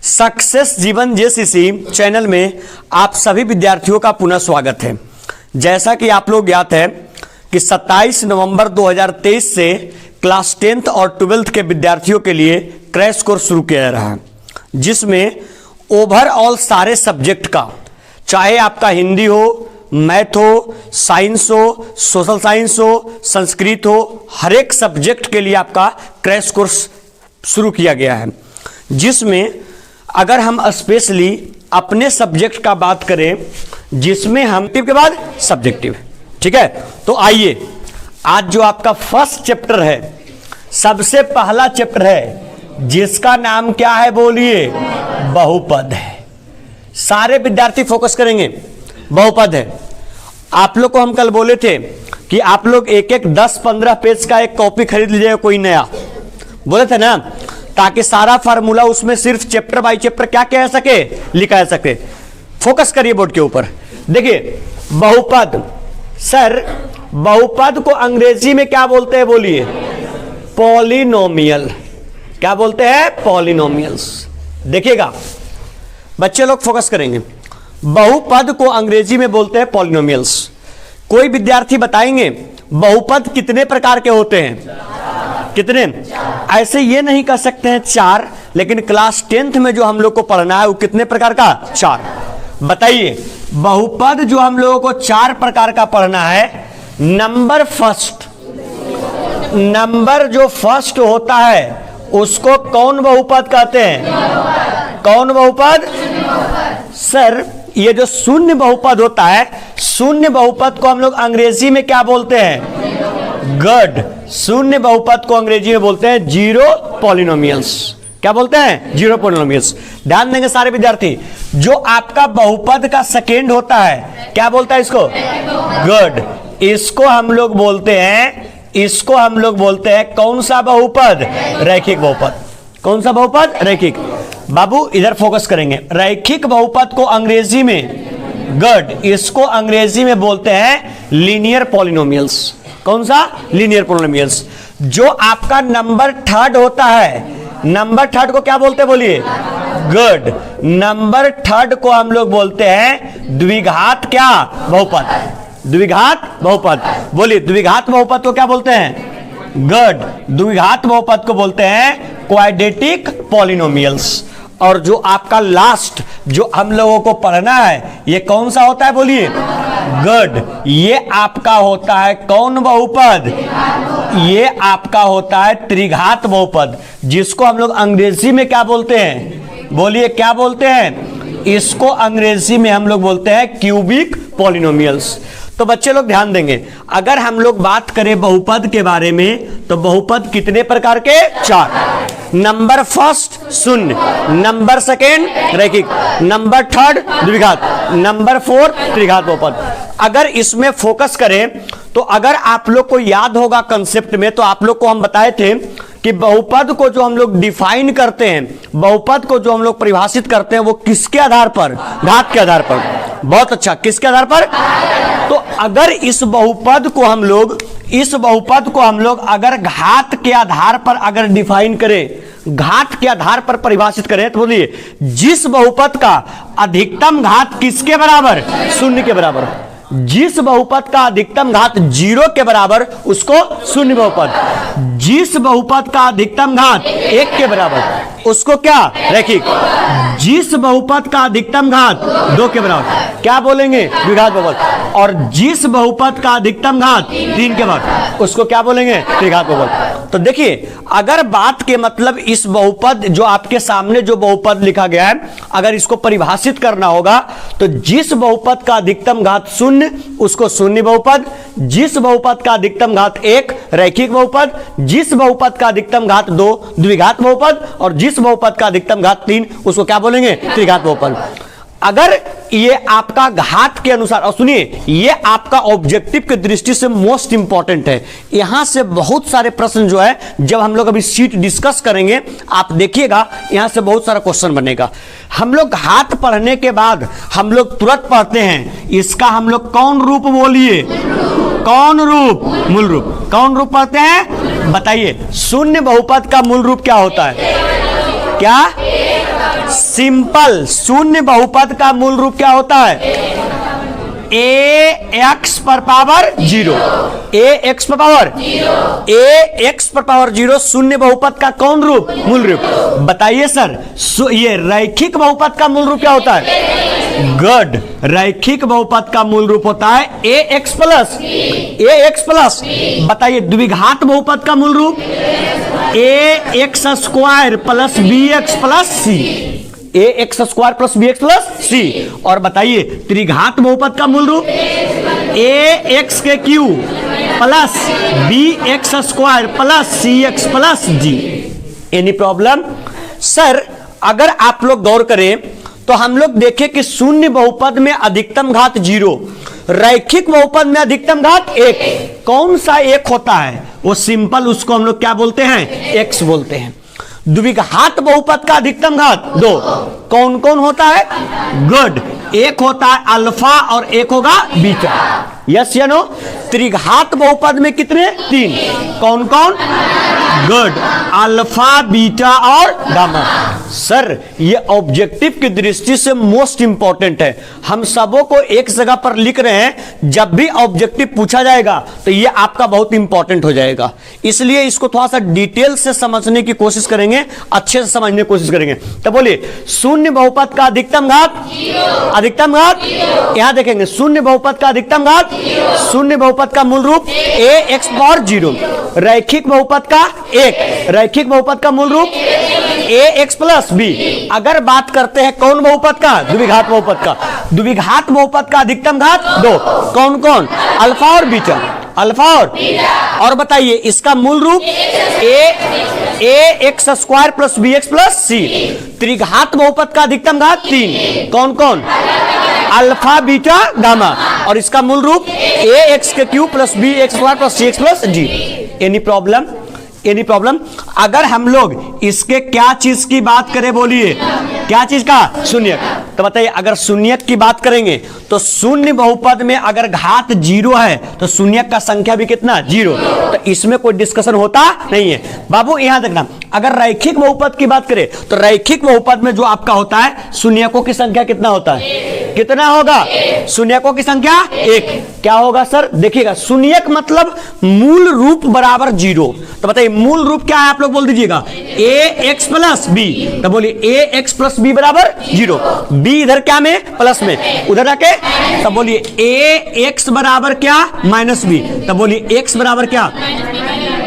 Success जीवन JCC channel में आप सभी विद्यार्थियों का पुनः स्वागत है। जैसा कि आप लोग ज्ञात है कि 27 नवंबर 2023 से क्लास 10th और 12th के विद्यार्थियों के लिए क्रैश कोर्स शुरू किया जा रहा है, जिसमें ओवरऑल सारे सब्जेक्ट का, चाहे आपका हिंदी हो, मैथ हो, साइंस हो, सोशल साइंस हो, संस्कृत हो, हर एक सब्जेक्ट के लिए आपका क्रैश कोर्स शुरू किया गया है। जिसमें अगर हम स्पेशली अपने सब्जेक्ट का बात करें, जिसमें हम के बाद सब्जेक्टिव, ठीक है। तो आइए, आज जो आपका फर्स्ट चैप्टर है, सबसे पहला चैप्टर है, जिसका नाम क्या है बोलिए? बहुपद है। सारे विद्यार्थी फोकस करेंगे, बहुपद है। आप लोग को हम कल बोले थे कि आप लोग एक एक 10-15 पेज का एक कॉपी खरीद लीजिएगा, कोई नया, बोले थे ना, ताकि सारा फार्मूला उसमें सिर्फ चैप्टर बाय चैप्टर क्या कह सके, लिखा जा सके। फोकस करिए बोर्ड के ऊपर। देखिए, बहुपद, सर बहुपद को अंग्रेजी में क्या बोलते हैं बोलिए? पॉलिनोमियल। क्या बोलते हैं? पॉलिनोमियल्स। देखिएगा बच्चे लोग, फोकस करेंगे। बहुपद को अंग्रेजी में बोलते हैं पॉलिनोमियल्स। कोई विद्यार्थी बताएंगे बहुपद कितने प्रकार के होते हैं? कितने? ऐसे ये नहीं कह सकते हैं 4, लेकिन क्लास 10th में जो हम लोग को पढ़ना है वो कितने प्रकार का? 4। बताइए, बहुपद जो हम लोगों को 4 प्रकार का पढ़ना है। नंबर फर्स्ट, नंबर जो फर्स्ट होता है उसको कौन बहुपद कहते हैं? कौन बहुपद? सर, ये जो शून्य बहुपद होता है, शून्य बहुपद को हम लोग अंग्रेजी में क्या बोलते हैं? गड। शून्य बहुपद को अंग्रेजी में बोलते हैं जीरो पॉलिनोमियल्स। क्या बोलते हैं? Zero polynomials. ध्यान देंगे सारे विद्यार्थी, जो आपका बहुपद का सेकेंड होता है, क्या बोलता है इसको? गड। इसको हम लोग बोलते हैं, इसको हम लोग बोलते हैं कौन सा बहुपद? रैखिक बहुपद। कौन सा बहुपद? रैखिक। बाबू इधर फोकस करेंगे। रैखिक बहुपद को अंग्रेजी में गड, इसको अंग्रेजी में बोलते हैं लीनियर पॉलिनोमियल्स। कौन सा? Linear polynomials. जो आपका नंबर थर्ड होता है, नंबर थर्ड को क्या बोलते हैं बोलिए? गड। नंबर थर्ड को हम लोग बोलते हैं द्विघात क्या? बहुपद। द्विघात बहुपद। बोलिए, द्विघात बहुपद को क्या बोलते हैं? गड। द्विघात बहुपद को बोलते हैं क्वाड्रेटिक पॉलिनोमियल्स। और जो आपका लास्ट जो हम लोगों को पढ़ना है, ये कौन सा होता है बोलिए? गड। ये आपका होता है कौन बहुपद? ये आपका होता है त्रिघात बहुपद, जिसको हम लोग अंग्रेजी में क्या बोलते हैं बोलिए? क्या बोलते हैं? इसको अंग्रेजी में हम लोग बोलते हैं क्यूबिक पॉलिनोमियल्स। तो बच्चे लोग ध्यान देंगे, अगर हम लोग बात करें बहुपद के बारे में, तो बहुपद कितने प्रकार के? 4। नंबर फर्स्ट शून्य, नंबर सेकेंड रैखिक, नंबर थर्ड द्विघात, नंबर फोर्थ त्रिघात बहुपद। अगर इसमें फोकस करें तो अगर आप लोग को याद होगा कंसेप्ट में, तो आप लोग को हम बताए थे कि बहुपद को जो हम लोग डिफाइन करते हैं, बहुपद को जो हम लोग परिभाषित करते हैं, वो किसके आधार पर? घात के आधार पर। बहुत अच्छा, किसके आधार पर? तो अगर इस बहुपद को हम लोग अगर घात के आधार पर अगर डिफाइन करें, घात के आधार पर परिभाषित करें, तो बोलिए जिस बहुपद का अधिकतम घात किसके बराबर? 0 के बराबर। जिस बहुपद का अधिकतम घात 0 के बराबर, उसको शून्य बहुपद। जिस बहुपद का अधिकतम घात 1 के बराबर, उसको क्या? रैखिक। जिस बहुपद का अधिकतम घात 2 के बराबर, क्या बोलेंगे? द्विघात बहुपद। और जिस बहुपद का अधिकतम घात 3 के बराबर, उसको क्या बोलेंगे? त्रिघात बहुपद। तो देखिए, अगर बात के मतलब इस बहुपद जो आपके सामने जो बहुपद लिखा गया है, अगर इसको परिभाषित करना होगा, तो जिस बहुपद का अधिकतम घात 0, उसको शून्य बहुपद। जिस बहुपद का अधिकतम घात 1 रैखिक बहुपद। जिस बहुपद का अधिकतम घात 2 द्विघात बहुपद। और जिस बहुपद का अधिकतम घात 3, उसको क्या बोलेंगे? त्रिघात बहुपद। अगर ये आपका घात के अनुसार, और सुनिए, ये आपका ऑब्जेक्टिव की दृष्टि से मोस्ट इंपॉर्टेंट है। यहां से बहुत सारे प्रश्न जो है, जब हम लोग अभी शीट डिस्कस करेंगे, आप देखिएगा यहां से बहुत सारा क्वेश्चन बनेगा। हम लोग घात पढ़ने के बाद हम लोग तुरंत पढ़ते हैं, इसका हम लोग कौन रूप बोलिए? कौन रूप? मूल रूप। कौन रूप पढ़ते हैं? बताइए, शून्य बहुपद का मूल रूप क्या होता है? क्या? सिंपल शून्य बहुपद का मूल रूप क्या होता है? ए एक्स पर पावर जीरो, ए एक्स पर पावर ए एक्स पर पावर जीरो शून्य बहुपद का कौन रूप? मूल रूप। बताइए सर, ये रैखिक बहुपद का मूल रूप क्या होता है? गुड, रैखिक बहुपद का मूल रूप होता है ए एक्स प्लस। बताइए द्विघात बहुपद का मूल रूप? A x square plus b x plus c, a x square plus b x plus c. और बताइए त्रिघात बहुपद का मूल रूप? ए एक्स के cube plus b x square plus c x plus g. Any problem? Sir अगर आप लोग गौर करें तो हम लोग देखें कि शून्य बहुपद में अधिकतम घात जीरो, रैखिक बहुपद में अधिकतम घात एक। कौन सा एक होता है? वो सिंपल, उसको हम लोग क्या बोलते हैं? एक्स बोलते हैं। द्विघात बहुपद का अधिकतम घात दो, कौन कौन होता है? गुड, एक होता है अल्फा और एक होगा बीटा। यस या नो? त्रिघात बहुपद में कितने? तीन, कौन कौन? गुड, अल्फा बीटा और गामा। सर ये ऑब्जेक्टिव की दृष्टि से मोस्ट इंपॉर्टेंट है, हम सबों को एक जगह पर लिख रहे हैं, जब भी ऑब्जेक्टिव पूछा जाएगा तो ये आपका बहुत इंपॉर्टेंट हो जाएगा, इसलिए इसको थोड़ा सा डिटेल से समझने की कोशिश करेंगे, अच्छे से समझने की कोशिश करेंगे। तो बोलिए शून्य बहुपद का अधिकतम घात? अधिकतम घात यहां देखेंगे, शून्य बहुपद का अधिकतम घात, शून्य बहुपद का मूल रूप ए एक्स पावर जीरो, रैखिक बहुपद का एक, रैखिक बहुपद का मूल रूप ए एक्स प्लस बी। अगर बात करते हैं कौन बहुपद का? द्विघात बहुपद का। द्विघात बहुपद का अधिकतम घात दो, कौन कौन? अल्फा और बीटा, अल्फा और बताइए इसका मूल रूप a x square plus b x plus c. त्रिघात बहुपद का अधिकतम घात तीन, कौन कौन? अल्फा बीटा गामा, और इसका मूल रूप ए एक्स के cube plus b x square plus c x plus g. Any problem? Any problem? अगर हम लोग इसके क्या चीज की बात करें, बोलिए क्या चीज का? शून्य। तो बताइए अगर शून्य की बात करेंगे तो शून्य बहुपद में अगर घात जीरो है तो शून्य का संख्या भी कितना? जीरो। तो इसमें कोई डिस्कशन होता नहीं है बाबू। यहां देखना, अगर रैखिक बहुपद की बात करें तो रैखिक बहुपद में जो आपका होता है शून्यकों की संख्या कितना होता है? कितना होगा? शून्यकों की संख्या एक। क्या होगा सर? देखिएगा, शून्यक मतलब मूल रूप बराबर जीरो। तो बताइए मूल रूप क्या है? आप लोग बोल दीजिएगा ए एक्स प्लस बी। तो बोलिए ए एक्स प्लस बी बराबर जीरो, बी इधर क्या में? प्लस में, उधर जाके तो बोलिए ए एक्स बराबर क्या? Minus B. तो बोलिए एक्स बराबर क्या?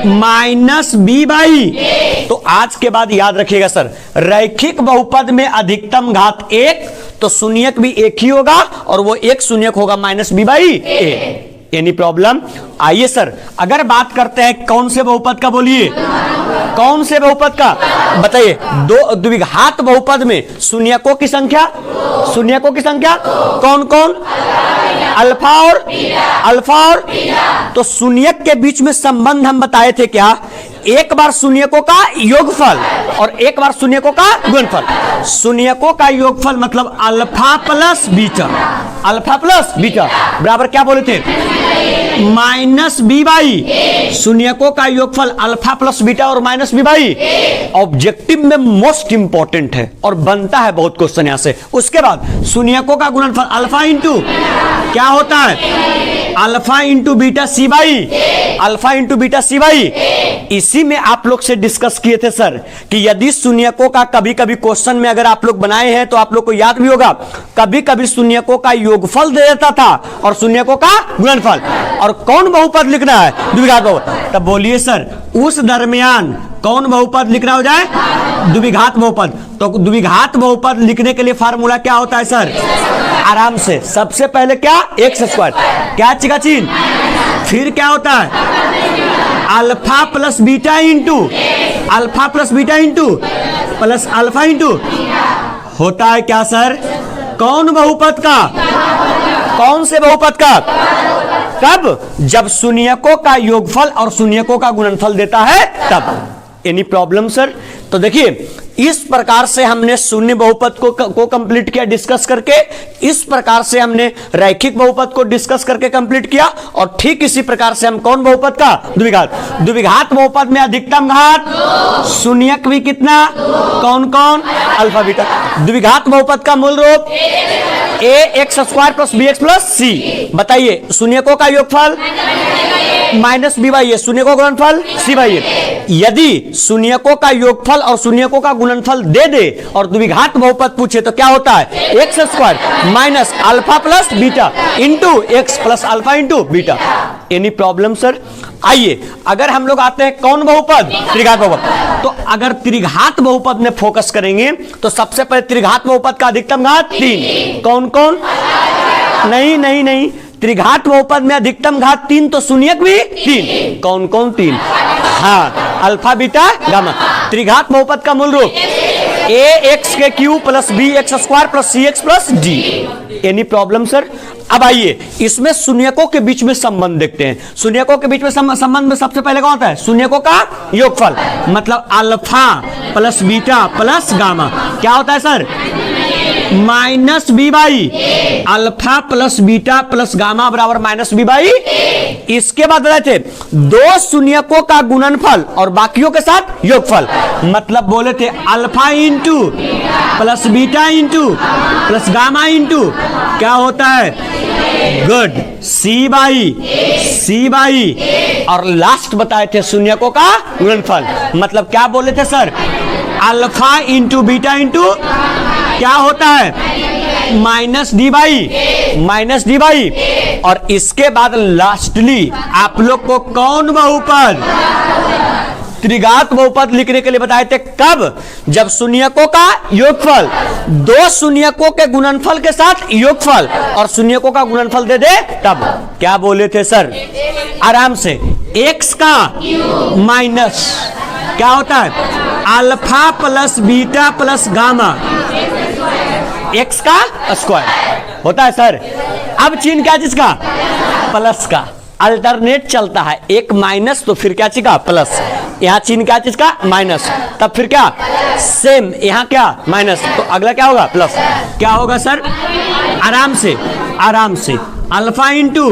Minus B by. तो आज के बाद याद रखिएगा सर, रैखिक बहुपद में अधिकतम घात एक, तो शून्यक भी एक ही होगा और वो एक शून्यक होगा minus B by A. Any problem? आइए सर अगर बात करते हैं कौन से बहुपद का, बोलिए कौन से बहुपद का? बताइए दो द्विघात बहुपद में शून्यकों की संख्या, शून्यकों की संख्या कौन कौन? अल्फा और अल्फा और। तो शून्यक के बीच में संबंध हम बताए थे क्या? एक बार शून्यकों का योगफल और एक बार शून्यकों का गुणनफल। शून्यकों का योगफल मतलब alpha plus beta, alpha plus beta बराबर क्या बोले थे? Minus B by. शून्यकों का योगफल अल्फा प्लस बीटा और माइनस बी बाई ऑब्जेक्टिव में मोस्ट इंपॉर्टेंट है और बनता है बहुत क्वेश्चन यहां से। उसके बाद शून्यकों का गुणनफल अल्फा इंटू क्या होता है? Alpha into beta C by, alpha into beta C by. इसी में आप लोग से डिस्कस किए थे सर कि यदि शून्यकों का कभी कभी क्वेश्चन में अगर आप लोग बनाए हैं तो आप लोग को याद भी होगा, कभी कभी शून्यकों का योगफल दे देता था और शून्यकों का गुणनफल, और कौन बहुपद लिखना है? द्विघात बहुपद। तब बोलिए सर उस दरमियान कौन बहुपद लिखना हो जाए? द्विघात बहुपद। तो द्विघात बहुपद लिखने के लिए फार्मूला क्या होता है सर? आराम से, सबसे पहले क्या? एक्स स्क्वायर, क्या चिका चिन्ह, फिर क्या होता है? Alpha plus beta into alpha plus beta into plus alpha into होता है क्या सर? कौन बहुपद का? कौन से बहुपद का? कब? जब शून्यकों का योगफल और शून्यकों का गुणनफल देता है तब। Any problem sir? तो देखिए इस प्रकार से हमने शून्य बहुपद को कंप्लीट किया डिस्कस करके, इस प्रकार से हमने रैखिक बहुपद को डिस्कस करके कंप्लीट किया, और ठीक इसी प्रकार से हम कौन बहुपद का द्विघात बहुपद में अधिकतम घात शून्यक भी कितना, कौन कौन, अल्फा बीटा। द्विघात बहुपद का मूल रूप a x square plus b x plus c. बताइए शून्यकों का योगफल माइनस बी बाई ए, शून्यकों का गुणनफल सी बाई ए। यदि शून्यकों का योगफल और शून्यकों का गुणनफल दे दे और द्विघात बहुपद पूछे तो क्या होता है, x square minus alpha plus beta into x plus alpha into beta. Any problem sir? आइए अगर हम लोग आते हैं कौन बहुपद, त्रिघात बहुपद। तो अगर त्रिघात बहुपद में फोकस करेंगे तो सबसे पहले त्रिघात बहुपद का अधिकतम घात 3, कौन कौन, नहीं, त्रिघात बहुपद में अधिकतम घात 3 तो शून्यक भी 3, कौन कौन 3, हाँ, अल्फा बीटा गामा। त्रिघात बहुपद का मूल रूप ए एक्स के cube plus b x square plus c x plus d. Any problem sir? अब आइए इसमें शून्यकों के बीच में संबंध देखते हैं। शून्यकों के बीच में संबंध में सबसे पहले कौन होता है, शून्यकों का योगफल, मतलब alpha plus beta plus gamma क्या होता है sir, minus B by alpha plus beta plus gamma बराबर माइनस बी बाई। इसके बाद बताए थे दो शून्यकों का गुणनफल और बाकियों के साथ योगफल, मतलब बोले थे alpha into plus beta into plus gamma into क्या होता है, गुड, सी बाई और लास्ट बताए थे शून्यकों का गुणनफल, मतलब क्या बोले थे sir, alpha into beta into क्या होता है, माइनस डी बाई। और इसके बाद लास्टली आप लोग को कौन बहुपद, त्रिघात बहुपद लिखने के लिए बताए थे कब, जब शून्यकों का योगफल दो शून्यकों के गुणनफल के साथ योगफल और शून्यकों का गुणनफल दे दे तब। क्या बोले थे सर, आराम से, एक्स का माइनस क्या होता है, alpha plus beta plus gamma x का स्क्वायर होता है सर। अब चिन्ह क्या चीज का, प्लस का, अल्टरनेट चलता है, एक माइनस तो फिर क्या चीज का प्लस, यहाँ चिन्ह क्या चीज का माइनस, तब फिर क्या सेम, यहाँ क्या माइनस, तो अगला क्या होगा प्लस। क्या होगा सर, आराम से alpha into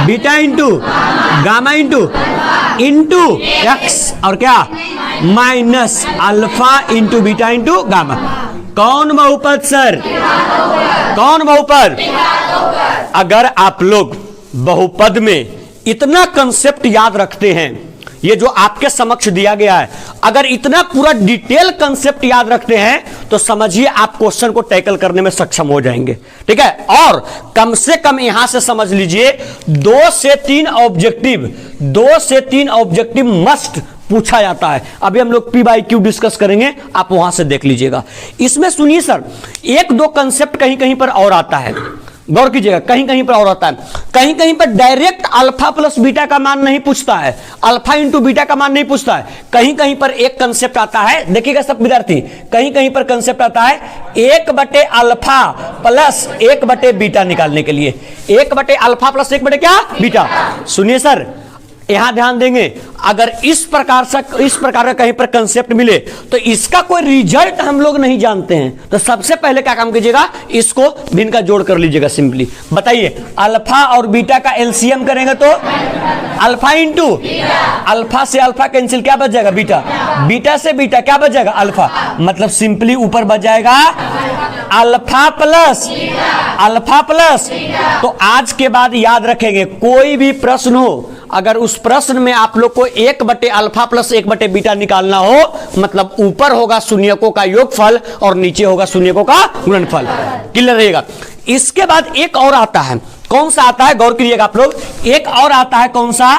beta into gamma into x और क्या minus alpha into beta into gamma. कौन बहुपद सर, कौन बहुपद? अगर आप लोग बहुपद में इतना कंसेप्ट याद रखते हैं, ये जो आपके समक्ष दिया गया है, अगर इतना पूरा डिटेल कंसेप्ट याद रखते हैं तो समझिए आप क्वेश्चन को टैकल करने में सक्षम हो जाएंगे, ठीक है। और कम से कम यहां से समझ लीजिए 2 से 3 ऑब्जेक्टिव मस्ट पूछा जाता है। अभी हम लोग P/Q डिस्कस करेंगे, आप वहां से देख लीजिएगा। इसमें सुनिए सर, 1-2 कंसेप्ट कहीं कहीं पर और आता है, गौर कीजिएगा, कहीं कहीं पर और आता है, कहीं कहीं पर डायरेक्ट अल्फा प्लस बीटा का मान नहीं पूछता है, अल्फा इंटू बीटा का मान नहीं पूछता है। कहीं कहीं पर एक कंसेप्ट आता है, देखिएगा सब विद्यार्थी, कहीं कहीं पर कंसेप्ट आता है 1 अल्फा प्लस 1 बीटा निकालने के लिए, 1 अल्फा प्लस 1 क्या बीटा। सुनिए सर, यहां ध्यान देंगे, अगर इस प्रकार का कहीं पर कंसेप्ट मिले तो इसका कोई रिजल्ट हम लोग नहीं जानते हैं, तो सबसे पहले क्या काम कीजिएगा, इसको भिन्न का जोड़ कर लीजिएगा। सिंपली बताइए, अल्फा और बीटा का एलसीएम करेंगे तो अल्फा इंटू अल्फा से अल्फा कैंसिल, क्या बच जाएगा बीटा, बीटा से बीटा क्या बच जाएगा अल्फा, मतलब सिंपली ऊपर बच जाएगा अल्फा प्लस। तो आज के बाद याद रखेंगे, कोई भी प्रश्न हो, अगर उस प्रश्न में आप लोग को 1 अल्फा प्लस 1 बीटा निकालना हो, मतलब ऊपर होगा शून्यकों का योगफल और नीचे होगा शून्यकों का गुणनफल, क्लियर रहेगा। इसके बाद एक और आता है, कौन सा आता है, गौर कीजिएगा आप लोग, एक और आता है कौन सा,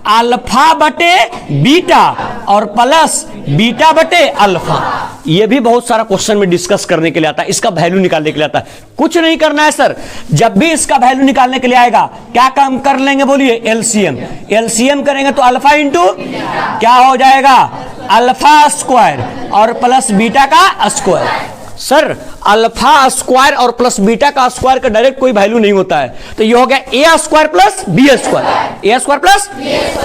अल्फा बटे बीटा और प्लस बीटा बटे अल्फा। ये भी बहुत सारा क्वेश्चन में डिस्कस करने के लिए आता है, इसका वैल्यू निकालने के लिए आता है। कुछ नहीं करना है सर, जब भी इसका वैल्यू निकालने के लिए आएगा क्या काम कर लेंगे, बोलिए एलसीएम करेंगे तो अल्फा इंटू क्या हो जाएगा अल्फा स्क्वायर और प्लस बीटा का स्क्वायर। सर अल्फा स्क्वायर और प्लस बीटा का स्क्वायर का डायरेक्ट कोई वैल्यू नहीं होता है, तो ये हो गया ए स्क्वायर प्लस बी स्क्वायर, ए स्क्वायर प्लस,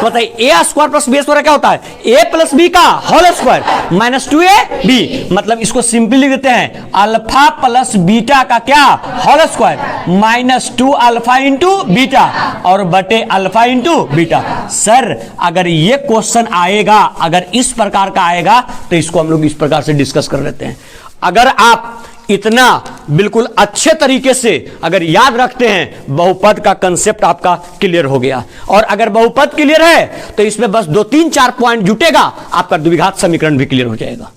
बताइए ए स्क्वायर प्लस बी स्क्वायर क्या होता है, ए प्लस बी का होल स्क्वायर माइनस 2ab, मतलब इसको सिंपली लिख देते हैं अल्फा प्लस बीटा का क्या whole square minus 2 alpha into beta और बटे अल्फा इंटू बीटा। सर अगर ये क्वेश्चन आएगा, अगर इस प्रकार का आएगा तो इसको हम लोग इस प्रकार से डिस्कस कर लेते हैं। अगर आप इतना बिल्कुल अच्छे तरीके से अगर याद रखते हैं, बहुपद का कंसेप्ट आपका क्लियर हो गया। और अगर बहुपद क्लियर है तो इसमें बस 2-3-4 पॉइंट जुटेगा, आपका द्विघात समीकरण भी क्लियर हो जाएगा।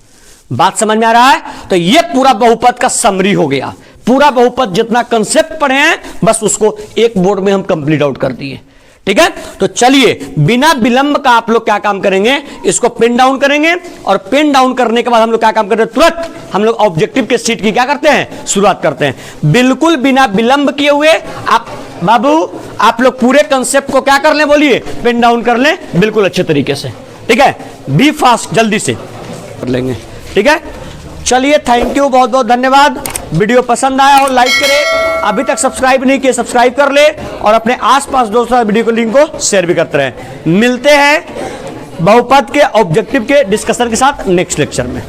बात समझ में आ रहा है? तो यह पूरा बहुपद का समरी हो गया। पूरा बहुपद जितना कंसेप्ट पढ़े हैं बस उसको एक बोर्ड में हम कंप्लीट आउट कर दिए। ठीक है, तो चलिए बिना विलंब का आप लोग क्या काम करेंगे, इसको पेन डाउन करेंगे और पेन डाउन करने के बाद हम लोग क्या काम करते हैं, तुरंत हम लोग ऑब्जेक्टिव के सीट की क्या करते हैं, शुरुआत करते हैं। बिल्कुल बिना विलंब किए हुए आप बाबू आप लोग पूरे कंसेप्ट को क्या कर लें, बोलिए पेन डाउन कर लें बिल्कुल अच्छे तरीके से। ठीक है, बी फास्ट, जल्दी से कर लेंगे। ठीक है, चलिए थैंक यू, बहुत बहुत धन्यवाद। वीडियो पसंद आया हो लाइक करें, अभी तक सब्सक्राइब नहीं किए सब्सक्राइब कर ले और अपने आसपास दोस्तों वीडियो को लिंक को शेयर भी करते रहें। मिलते हैं बहुपद के ऑब्जेक्टिव के डिस्कशन के साथ नेक्स्ट लेक्चर में।